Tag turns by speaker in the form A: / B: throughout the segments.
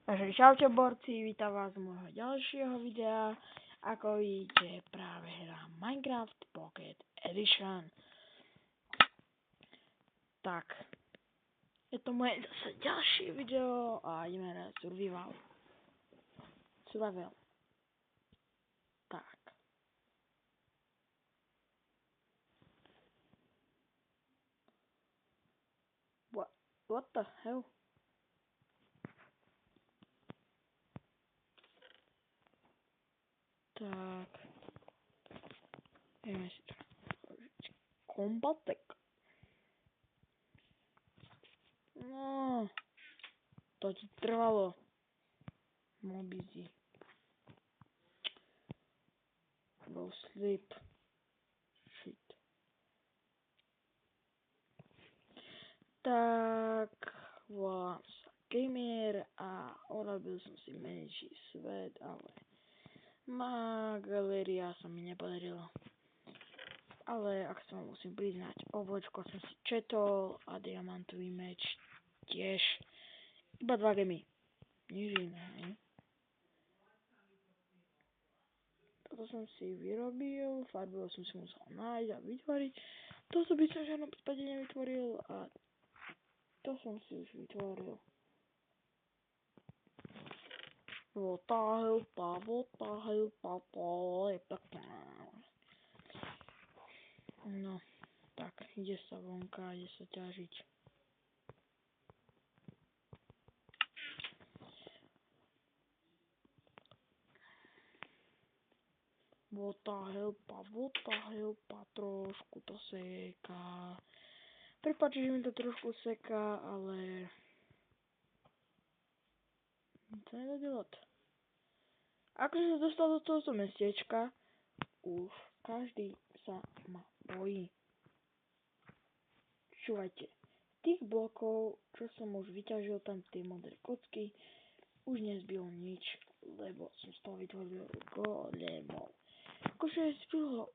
A: Takže čaute borci, vítam vás z môjho ďalšieho videa. Ako vidíte, práve hrám Minecraft Pocket Edition. Tak, je to moje zase ďalšie video a ideme na survival. Tak. What the hell? Tak. Ideme si to naložiť. Kombatek. No. To ti trvalo. Mobizi. Go sleep. Shit. Tak, volám sa Gamer a urobil som si menší svet, ale galéria sa mi nepodarila. Ale ak sa musím priznať, oblečko som si četol a diamantový meč tiež. Iba 2 gemy. Nič iné, hej. Toto som si vyrobil, farbivo som si musel nájsť a vytvoriť. Toto by som v žiadnom prípade nevytvoril a to som si už vytvoril. No, tak, ide sa vonka, ide sa ťažiť. Vota, trošku to seká. Prepáč, že mi to trošku seká, ale to nedá. Akože sa dostal do tohoto mestečka, už každý sa ma bojí. Čúvajte, z tých blokov, čo som už vyťažil tam tie modré kocky, už nezbylo nič, lebo som z toho vytvoril golemov. Akože zbylo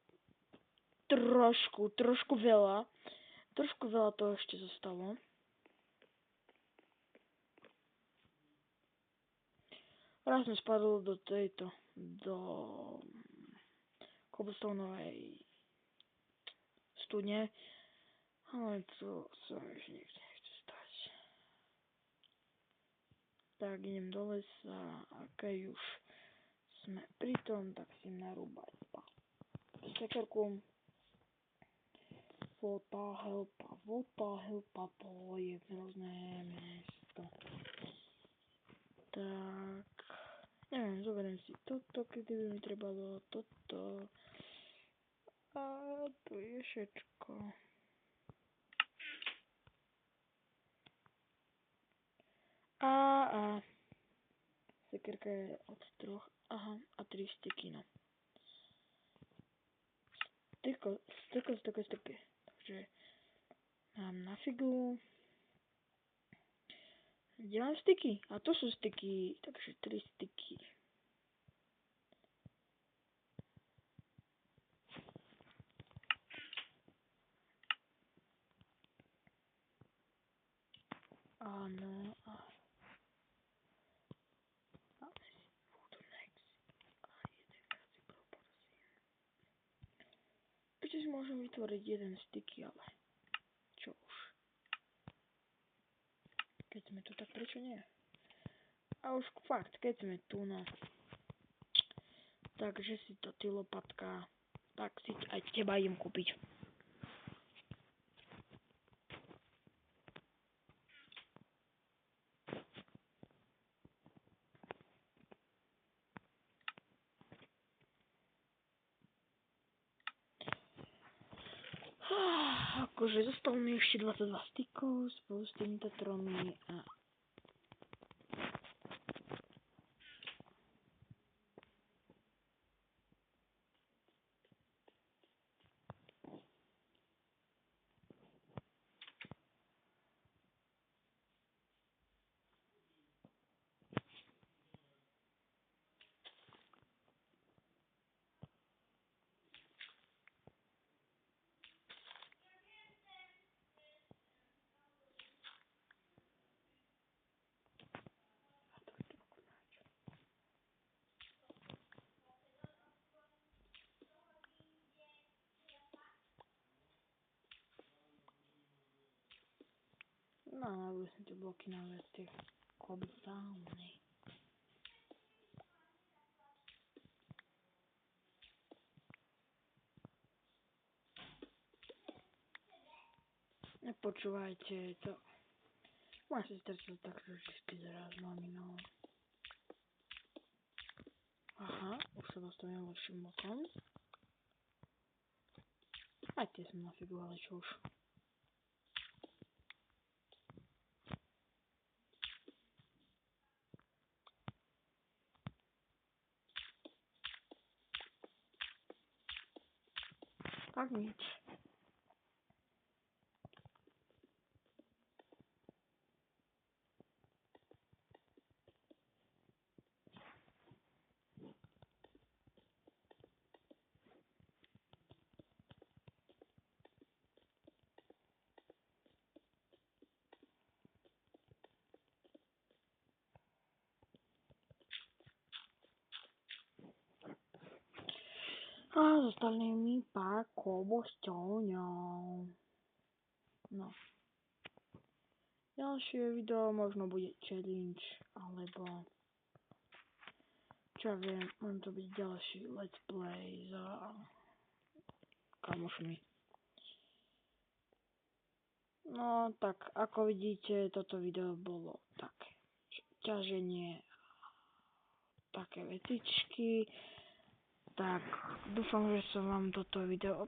A: trošku veľa toho ešte zostalo. Raz som spadol do cobblestoneovej studne, ale to sa už nikdy nechce stať. Tak idem do lesa a keď už sme pri tom, tak si narúbať sekerku. Vota, helpa, to je hrozné mesto. Tak, neviem, zoberiem si toto, kedy by mi trebalo toto. A tu je všetko. A sekerka je od 3, a 3 styky, no. Styko. Takže mám na figu. Kde mám styky? A to sú styky, takže 3 styky. Áno. Máme si Woodnex. A jedenkrát si poprosím. Ešte si môžem vytvoriť jeden styky, ale čo už. Keď sme tu, tak prečo nie? A už fakt, keď sme tu, no. Takže si to ty lopatka, tak si aj teba idem kúpiť. Akože zostalo mi ešte 22 stykov spolu s týmito tromi a No, navrúť som tie bloky na tie kobytány. Nepočúvajte to. Moja sestra to tak vždy zraz maminou. Aha, už sa dostanem lepším bokom. Aj tie som nafigovali, čo už. Tak nič. A zostali mi pár kobošťovňov. No. Ďalšie video možno bude challenge, alebo čo ja viem, môže to byť ďalší let's play za kamošmi. No tak ako vidíte, toto video bolo také ťaženie, také vecičky. Tak dúfam, že sa vám toto video